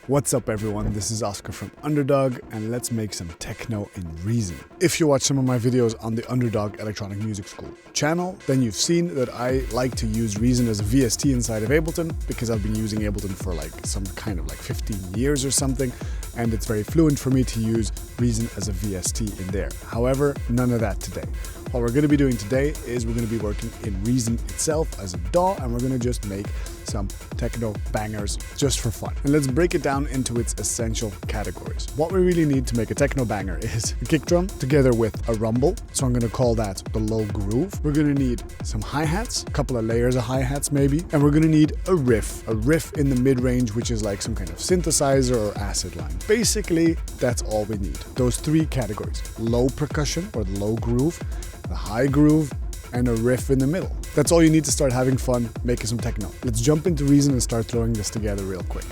What's up everyone, this is Oscar from Underdog and let's make some techno in Reason. If you watch some of my videos on the Underdog Electronic Music School channel, then you've seen that I like to use Reason as a VST inside of Ableton because I've been using Ableton for some kind of 15 years or something, and it's very fluent for me to use Reason as a VST in there. However, none of that today. What we're going to be doing today is we're going to be working in Reason itself as a DAW, and we're going to just make some techno bangers just for fun. And let's break it down into its essential categories. What we really need to make a techno banger is a kick drum together with a rumble. So I'm going to call that the low groove. We're going to need some hi-hats, a couple of layers of hi-hats maybe, and we're going to need a riff in the mid-range, which is like some kind of synthesizer or acid line. Basically, that's all we need. Those three categories: low percussion or the low groove, the high groove, and a riff in the middle. That's all you need to start having fun making some techno. Let's jump into Reason and start throwing this together real quick.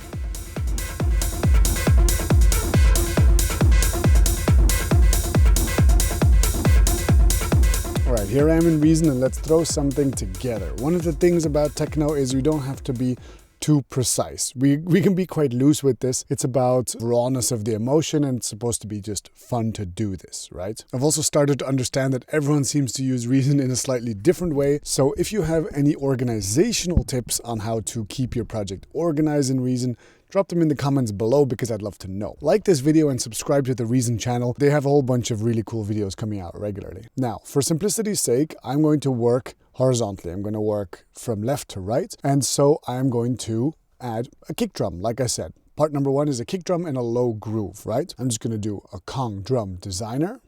Alright, here I am in Reason and let's throw something together. One of the things about techno is you don't have to be too precise. We can be quite loose with this. It's about rawness of the emotion and it's supposed to be just fun to do this, right? I've also started to understand that everyone seems to use Reason in a slightly different way. So if you have any organizational tips on how to keep your project organized in Reason, drop them in the comments below because I'd love to know. Like this video and subscribe to the Reason channel. They have a whole bunch of really cool videos coming out regularly. Now, for simplicity's sake, I'm going to work horizontally. I'm going to work from left to right. And so I'm going to add a kick drum. Like I said, part number one is a kick drum and a low groove, right? I'm just going to do a Kong drum designer.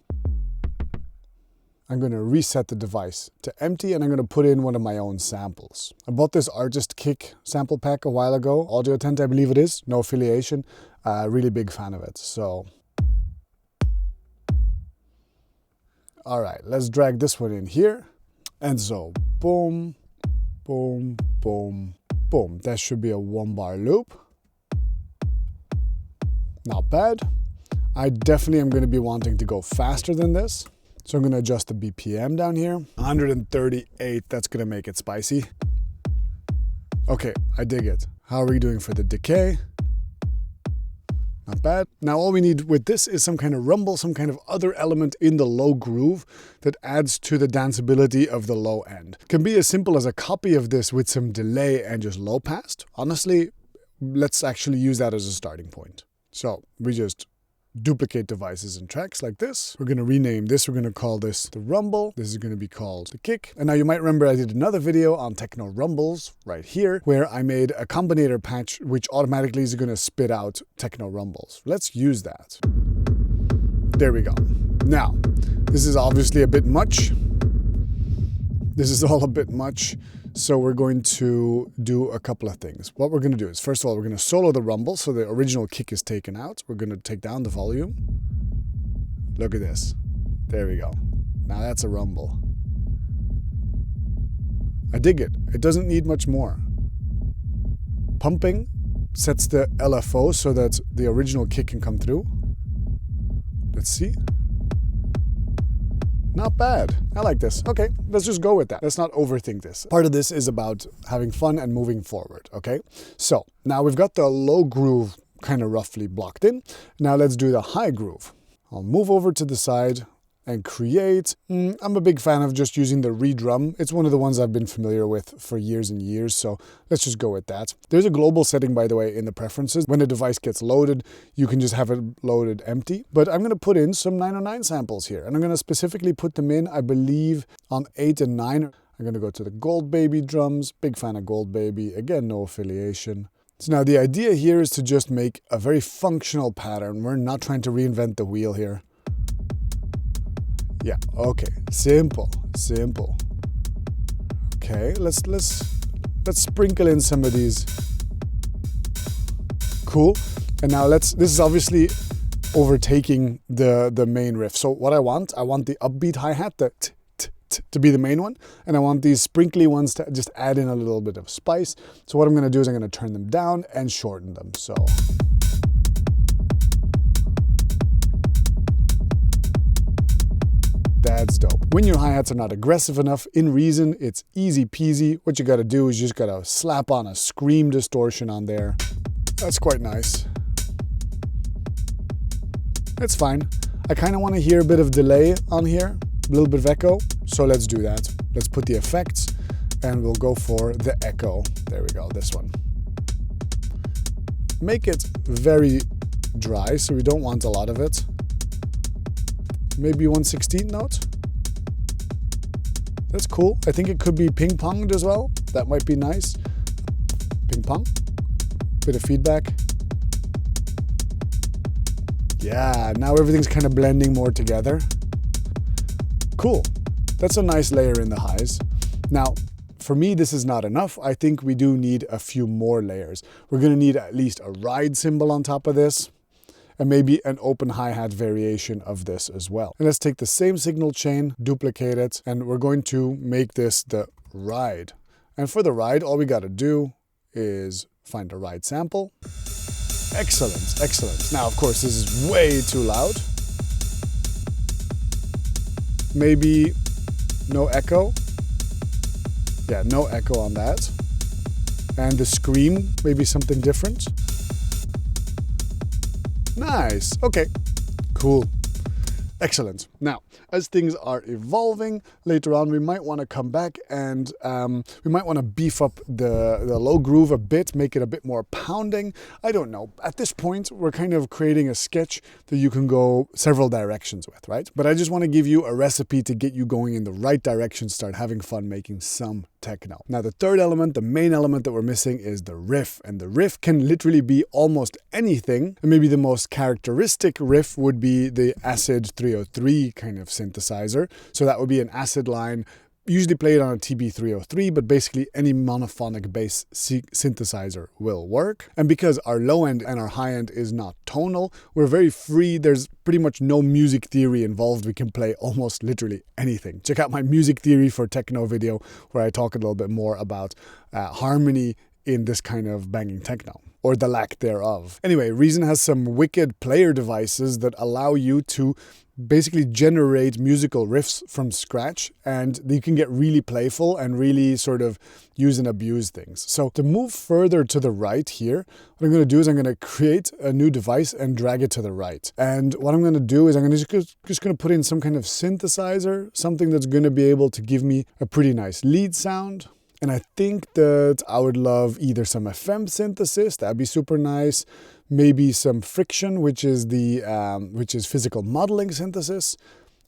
I'm going to reset the device to empty and I'm going to put in one of my own samples. I bought this Artist Kick sample pack a while ago. Audio Tent, I believe it is. No affiliation. Really big fan of it. So, all right, let's drag this one in here. And so, boom, boom, boom, boom. That should be a 1-bar loop. Not bad. I definitely am going to be wanting to go faster than this. So I'm going to adjust the BPM down here. 138, that's going to make it spicy. Okay, I dig it. How are we doing for the decay? Not bad. Now all we need with this is some kind of rumble, some kind of other element in the low groove that adds to the danceability of the low end. It can be as simple as a copy of this with some delay and just low passed. Honestly, let's actually use that as a starting point. So we just duplicate devices and tracks like this. We're going to rename this. We're going to call this the rumble. This is going to be called the kick. And now you might remember I did another video on techno rumbles right here where I made a combinator patch which automatically is going to spit out techno rumbles. Let's use that. There we go. Now, this is obviously a bit much. This is all a bit much. So we're going to do a couple of things. What we're going to do is, first of all, we're going to solo the rumble. So the original kick is taken out. We're going to take down the volume. Look at this. There we go. Now that's a rumble. I dig it. It doesn't need much more. Pumping sets the LFO so that the original kick can come through. Let's see. Not bad. I like this. Okay, let's just go with that. Let's not overthink this. Part of this is about having fun and moving forward, okay? So now we've got the low groove kind of roughly blocked in. Now let's do the high groove. I'll move over to the side and create. I'm a big fan of just using the Redrum. It's one of the ones I've been familiar with for years and years, so let's just go with that. There's a global setting, by the way, in the preferences. When a device gets loaded, you can just have it loaded empty. But I'm going to put in some 909 samples here, and I'm going to specifically put them in, I believe, on 8 and 9. I'm going to go to the Gold Baby drums. Big fan of Gold Baby. Again, no affiliation. So now the idea here is to just make a very functional pattern. We're not trying to reinvent the wheel here. Yeah, okay, simple. Okay, let's sprinkle in some of these. Cool. And now this is obviously overtaking the main riff. So what I want the upbeat hi-hat, the to be the main one, and I want these sprinkly ones to just add in a little bit of spice. So what I'm gonna do is I'm gonna turn them down and shorten them, so. That's dope. When your hi-hats are not aggressive enough, in Reason, it's easy peasy. What you gotta do is you just gotta slap on a scream distortion on there. That's quite nice. It's fine. I kind of want to hear a bit of delay on here, a little bit of echo, so let's do that. Let's put the effects and we'll go for the echo. There we go, this one. Make it very dry, so we don't want a lot of it. Maybe 1/16 note. That's cool. I think it could be ping-ponged as well. That might be nice. Ping-pong. Bit of feedback. Yeah, now everything's kind of blending more together. Cool. That's a nice layer in the highs. Now, for me, this is not enough. I think we do need a few more layers. We're going to need at least a ride cymbal on top of this, and maybe an open hi-hat variation of this as well. And let's take the same signal chain, duplicate it, and we're going to make this the ride. And for the ride, all we got to do is find a ride sample. Excellent, excellent. Now, of course, this is way too loud. Maybe no echo. Yeah, no echo on that. And the scream, maybe something different. Nice, okay, cool, excellent. Now, as things are evolving, later on we might want to come back and we might want to beef up the low groove a bit, make it a bit more pounding. I don't know. At this point, we're kind of creating a sketch that you can go several directions with, right? But I just want to give you a recipe to get you going in the right direction, start having fun making some techno. Now, the third element, the main element that we're missing is the riff. And the riff can literally be almost anything. And maybe the most characteristic riff would be the Acid 303 kind of synthesizer. So that would be an acid line, usually played on a TB303, but basically any monophonic bass synthesizer will work. And because our low end and our high end is not tonal, we're very free. There's pretty much no music theory involved. We can play almost literally anything. Check out my music theory for techno video, where I talk a little bit more about harmony in this kind of banging techno, or the lack thereof. Anyway, Reason has some wicked player devices that allow you to basically generate musical riffs from scratch, and you can get really playful and really sort of use and abuse things. So to move further to the right here, what I'm going to do is I'm going to create a new device and drag it to the right. And what I'm going to do is I'm just going to put in some kind of synthesizer, something that's going to be able to give me a pretty nice lead sound. And I think that I would love either some FM synthesis, that'd be super nice. Maybe some friction, which is physical modeling synthesis.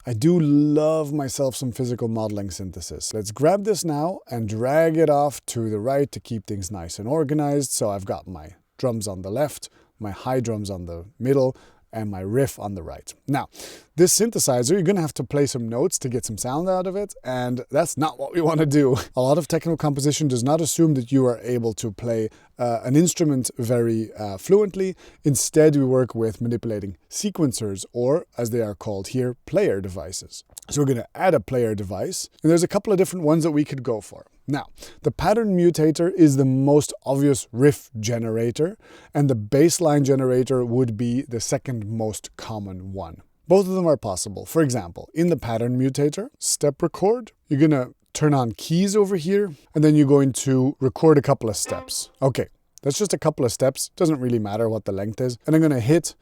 I do love myself some physical modeling synthesis. Let's grab this now and drag it off to the right to keep things nice and organized. So I've got my drums on the left, my high drums on the middle, and my riff on the right. Now, this synthesizer, you're gonna have to play some notes to get some sound out of it, and that's not what we wanna do. A lot of techno composition does not assume that you are able to play an instrument very fluently. Instead, we work with manipulating sequencers, or as they are called here, player devices. So we're gonna add a player device, and there's a couple of different ones that we could go for. Now, the pattern mutator is the most obvious riff generator, and the bassline generator would be the second most common one. Both of them are possible. For example, in the pattern mutator, step record, you're gonna turn on keys over here, and then you're going to record a couple of steps. Okay, that's just a couple of steps. Doesn't really matter what the length is. And I'm gonna hit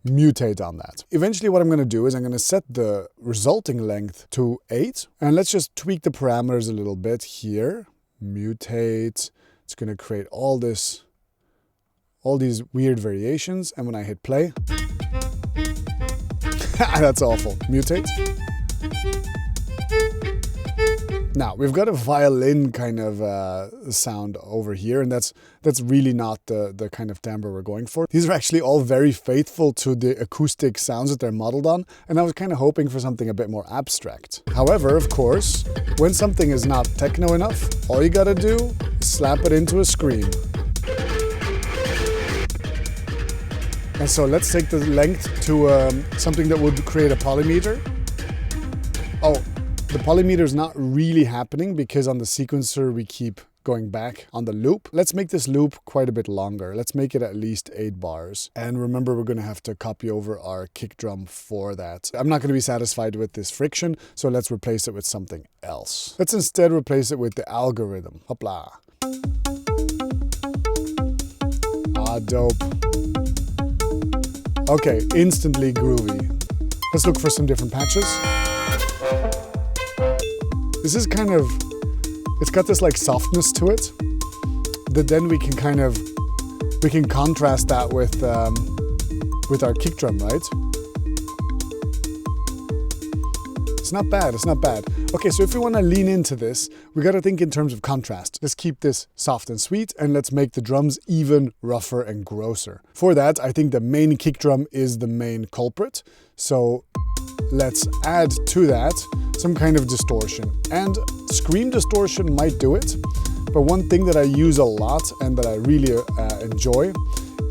mutate on that. Eventually what I'm going to do is I'm going to set the resulting length to 8, and let's just tweak the parameters a little bit here. Mutate. It's going to create all these weird variations, and when I hit play, that's awful. Mutate. Now, we've got a violin kind of sound over here, and that's really not the kind of timbre we're going for. These are actually all very faithful to the acoustic sounds that they're modeled on, and I was kind of hoping for something a bit more abstract. However, of course, when something is not techno enough, all you gotta do is slap it into a scream. And so let's take the length to something that would create a polymeter. Oh. The polymeter is not really happening because on the sequencer we keep going back on the loop. Let's make this loop quite a bit longer. Let's make it at least 8 bars. And remember, we're going to have to copy over our kick drum for that. I'm not going to be satisfied with this friction, so let's replace it with something else. Let's instead replace it with the algorithm. Hopla. Ah, dope. Okay, instantly groovy. Let's look for some different patches. This is kind of, it's got this like softness to it, that then we can contrast that with our kick drum, right? It's not bad, it's not bad. Okay, so if we want to lean into this, we got to think in terms of contrast. Let's keep this soft and sweet, and let's make the drums even rougher and grosser. For that, I think the main kick drum is the main culprit. So let's add to that some kind of distortion. And scream distortion might do it, but one thing that I use a lot and that I really enjoy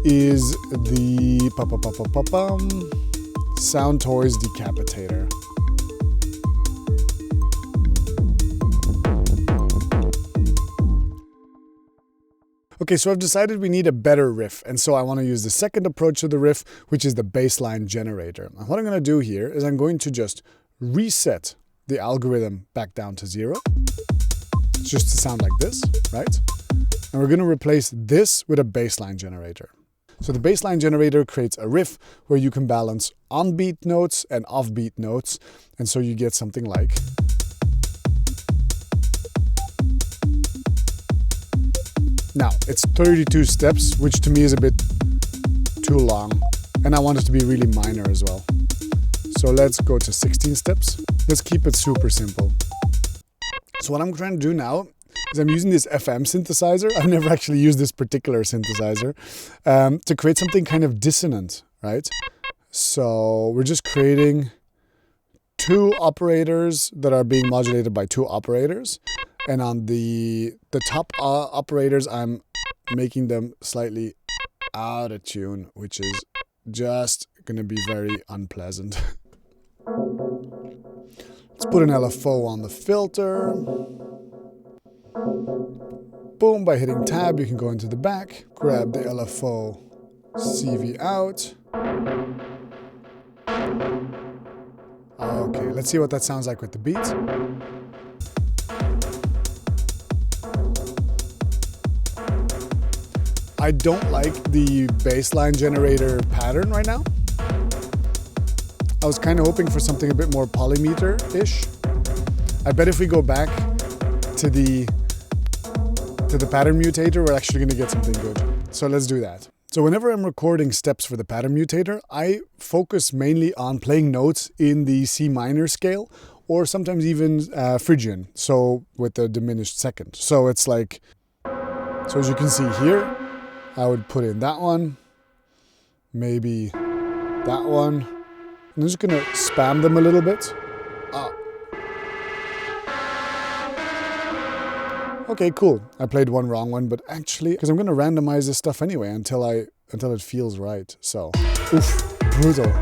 is the Sound Toys Decapitator. Okay, so I've decided we need a better riff, and so I want to use the second approach to the riff, which is the bassline generator. And what I'm going to do here is I'm going to just reset the algorithm back down to 0, just to sound like this, right? And we're going to replace this with a bassline generator. So the bassline generator creates a riff where you can balance on-beat notes and off-beat notes, and so you get something like... Now, it's 32 steps, which to me is a bit too long, and I want it to be really minor as well. So let's go to 16 steps. Let's keep it super simple. So what I'm trying to do now is I'm using this FM synthesizer. I've never actually used this particular synthesizer to create something kind of dissonant, right? So we're just creating 2 operators that are being modulated by 2 operators. And on the top operators, I'm making them slightly out of tune, which is just going to be very unpleasant. Let's put an LFO on the filter. Boom, by hitting tab, you can go into the back, grab the LFO CV out. Okay, let's see what that sounds like with the beat. I don't like the bassline generator pattern right now. I was kind of hoping for something a bit more polymeter-ish. I bet if we go back to the pattern mutator, we're actually going to get something good. So let's do that. So whenever I'm recording steps for the pattern mutator, I focus mainly on playing notes in the C minor scale, or sometimes even Phrygian, so with the diminished second. So it's like, so as you can see here, I would put in that one, maybe that one. I'm just gonna spam them a little bit. Okay, cool. I played one wrong one, but actually, because I'm gonna randomize this stuff anyway until it feels right. So, oof, brutal.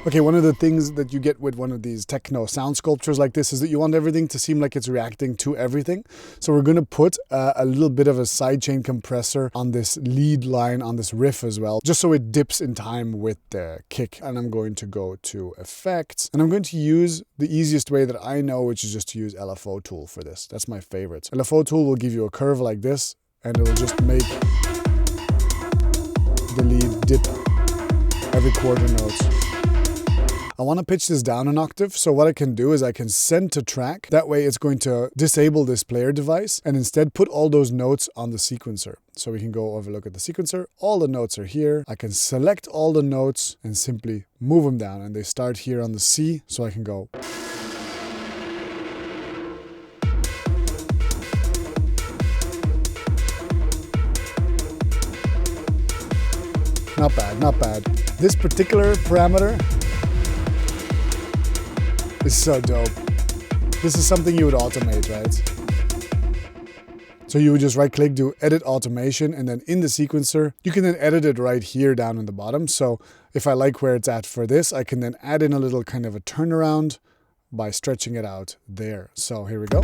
Okay, one of the things that you get with one of these techno sound sculptures like this is that you want everything to seem like it's reacting to everything. So we're going to put a little bit of a sidechain compressor on this lead line on this riff as well, just so it dips in time with the kick. And I'm going to go to effects, and I'm going to use the easiest way that I know, which is just to use LFO tool for this. That's my favorite. LFO tool will give you a curve like this, and it will just make the lead dip every quarter note. I want to pitch this down an octave, so what I can do is I can send to track. That way it's going to disable this player device and instead put all those notes on the sequencer. So we can go overlook at the sequencer. All the notes are here. I can select all the notes and simply move them down, and they start here on the C, so I can go. Not bad, not bad. This particular parameter is so dope. This is something you would automate, right? So you would just right click, do edit automation, and then in the sequencer, you can then edit it right here down in the bottom. So if I like where it's at for this, I can then add in a little kind of a turnaround by stretching it out there. So here we go.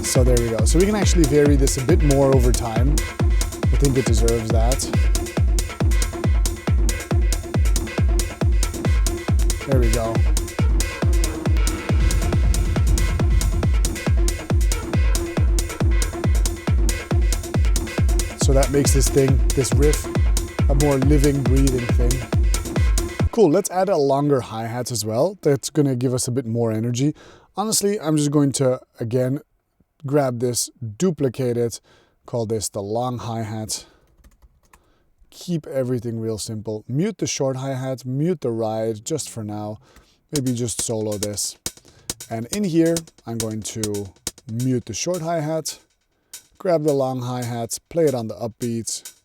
So there we go. So we can actually vary this a bit more over time. I think it deserves that. There we go. So that makes this riff, a more living, breathing thing. Cool, let's add a longer hi-hat as well. That's gonna give us a bit more energy. Honestly, I'm just going to, again, grab this, duplicate it, call this the long hi-hat. Keep everything real simple. Mute the short hi-hat, mute the ride just for now. Maybe just solo this. And in here, I'm going to mute the short hi-hat, grab the long hi-hats, play it on the upbeats.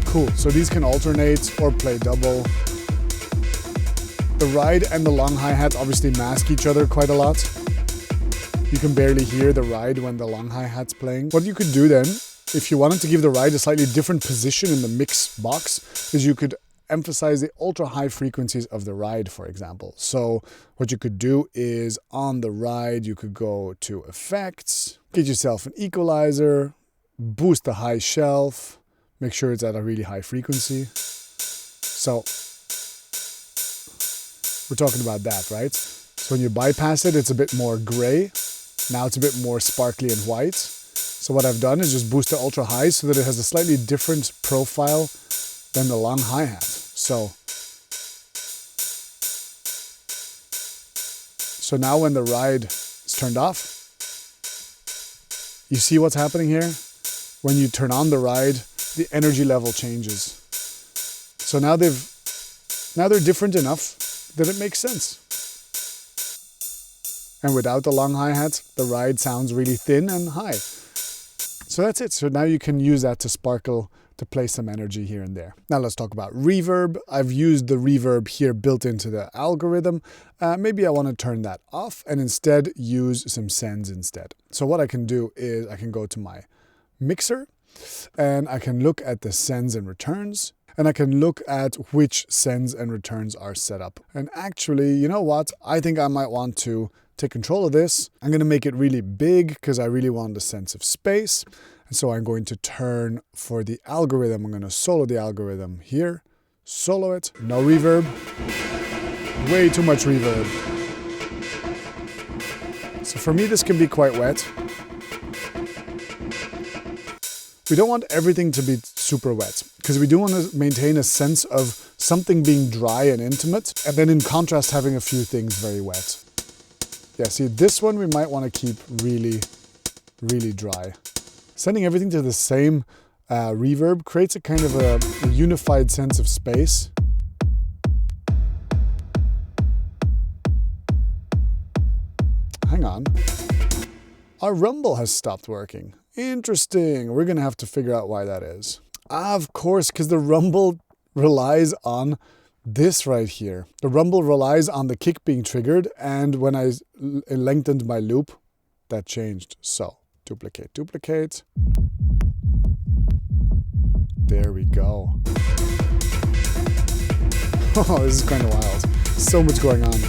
Cool, so these can alternate or play double. The ride and the long hi-hats obviously mask each other quite a lot. You can barely hear the ride when the long hi-hat's playing. What you could do then, if you wanted to give the ride a slightly different position in the mix box, is you could emphasize the ultra high frequencies of the ride, for example. So what you could do is on the ride, you could go to effects, get yourself an equalizer, boost the high shelf, make sure it's at a really high frequency. So we're talking about that, right? So when you bypass it, it's a bit more gray. Now it's a bit more sparkly and white. So what I've done is just boost the ultra high so that it has a slightly different profile than the long hi-hat. So now when the ride is turned off, you see what's happening here? When you turn on the ride, the energy level changes. So now they're different enough that it makes sense. And without the long hi-hats, the ride sounds really thin and high. So that's it. So now you can use that to sparkle, to play some energy here and there. Now let's talk about reverb. I've used the reverb here built into the algorithm. Maybe I want to turn that off and instead use some sends instead. So what I can do is I can go to my mixer and I can look at the sends and returns. And I can look at which sends and returns are set up. And actually, you know what? I think I might want to take control of this. I'm going to make it really big because I really want a sense of space. And so I'm going to turn for the algorithm. I'm going to solo the algorithm here. Solo it. No reverb. Way too much reverb. So for me, this can be quite wet. We don't want everything to be super wet because we do want to maintain a sense of something being dry and intimate, and then in contrast having a few things very wet. Yeah, see, this one we might want to keep really, really dry. Sending everything to the same reverb creates a kind of a unified sense of space. Hang on. Our rumble has stopped working. Interesting. We're going to have to figure out why that is. Of course, because the rumble relies on this right here. The rumble relies on the kick being triggered, and when I lengthened my loop, that changed. So, duplicate, duplicate. There we go. Oh, this is kind of wild. So much going on.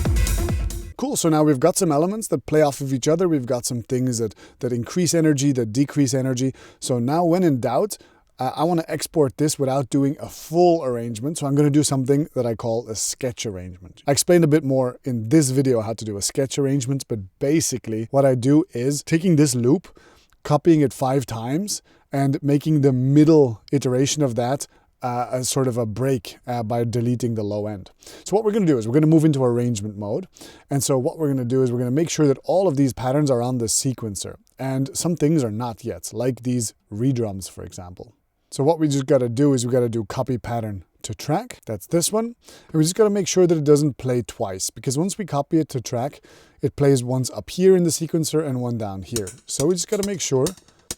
Cool, so now we've got some elements that play off of each other. We've got some things that increase energy, that decrease energy. So now when in doubt, I want to export this without doing a full arrangement. So I'm going to do something that I call a sketch arrangement. I explained a bit more in this video how to do a sketch arrangement, but basically what I do is taking this loop, copying it 5 times, and making the middle iteration of that a sort of a break by deleting the low end. So what we're going to do is we're going to move into arrangement mode. And so what we're going to do is we're going to make sure that all of these patterns are on the sequencer. And some things are not yet, like these redrums, for example. So what we just got to do is we got to do copy pattern to track. That's this one. And we just got to make sure that it doesn't play twice, because once we copy it to track, it plays once up here in the sequencer and one down here. So we just got to make sure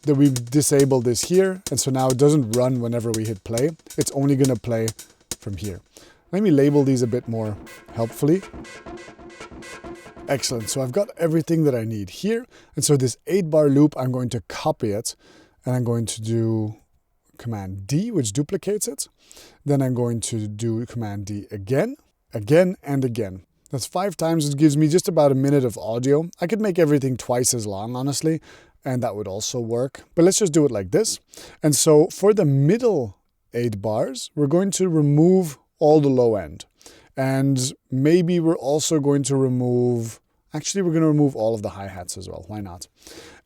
that we've disabled this here, and so now it doesn't run whenever we hit play. It's only going to play from here. Let me label these a bit more helpfully. Excellent, so I've got everything that I need here, and so this 8-bar loop, I'm going to copy it, and I'm going to do Command D, which duplicates it. Then I'm going to do Command D again, again, and again. That's 5 times, it gives me just about a minute of audio. I could make everything twice as long, honestly, and that would also work. But let's just do it like this. And so for the middle 8 bars, we're going to remove all the low end. And maybe we're also going to remove, Actually, we're going to remove all of the hi-hats as well. Why not?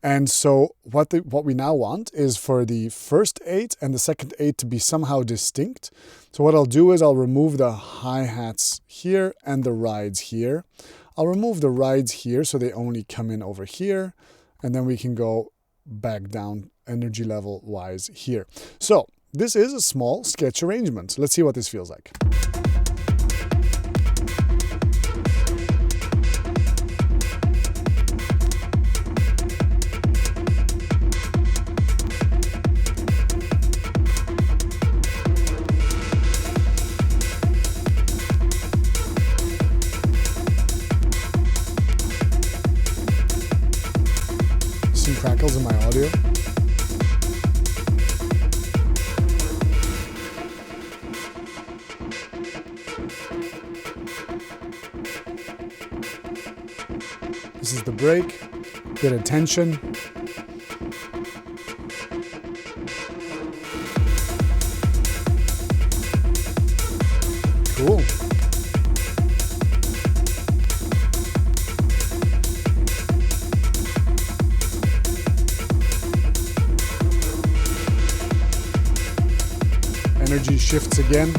And so what we now want is for the first 8 and the second 8 to be somehow distinct. So what I'll do is I'll remove the hi-hats here and the rides here. I'll remove the rides here so they only come in over here. And then we can go back down energy level wise here. So this is a small sketch arrangement. Let's see what this feels like. Some crackles in my audio. This is the break, bit of tension. Cool. Energy shifts again.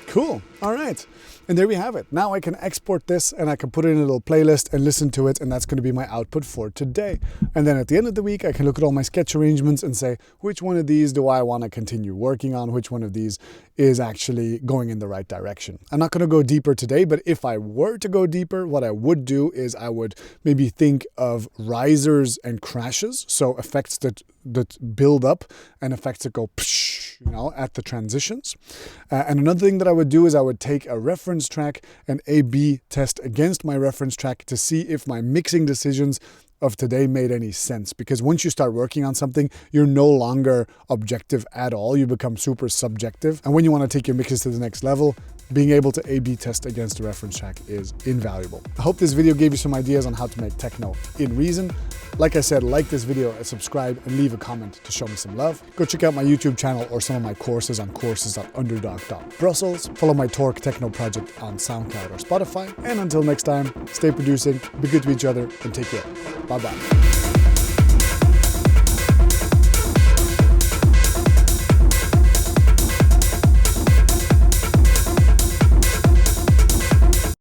Cool. All right. And there we have it. Now I can export this and I can put it in a little playlist and listen to it, and that's going to be my output for today. And then at the end of the week, I can look at all my sketch arrangements and say, which one of these do I want to continue working on? Which one of these is actually going in the right direction? I'm not going to go deeper today, but if I were to go deeper, what I would do is I would maybe think of risers and crashes. So effects that build up and effects that go psh, you know, at the transitions. And another thing that I would do is I would take a reference track and A/B test against my reference track to see if my mixing decisions of today made any sense. Because once you start working on something, you're no longer objective at all. You become super subjective. And when you want to take your mixes to the next level, being able to A/B test against a reference track is invaluable. I hope this video gave you some ideas on how to make techno in Reason. Like I said, like this video and subscribe and leave a comment to show me some love. Go check out my YouTube channel or some of my courses on courses.underdog.brussels. Follow my Torque Techno project on SoundCloud or Spotify. And until next time, stay producing, be good to each other, and take care. Bye-bye.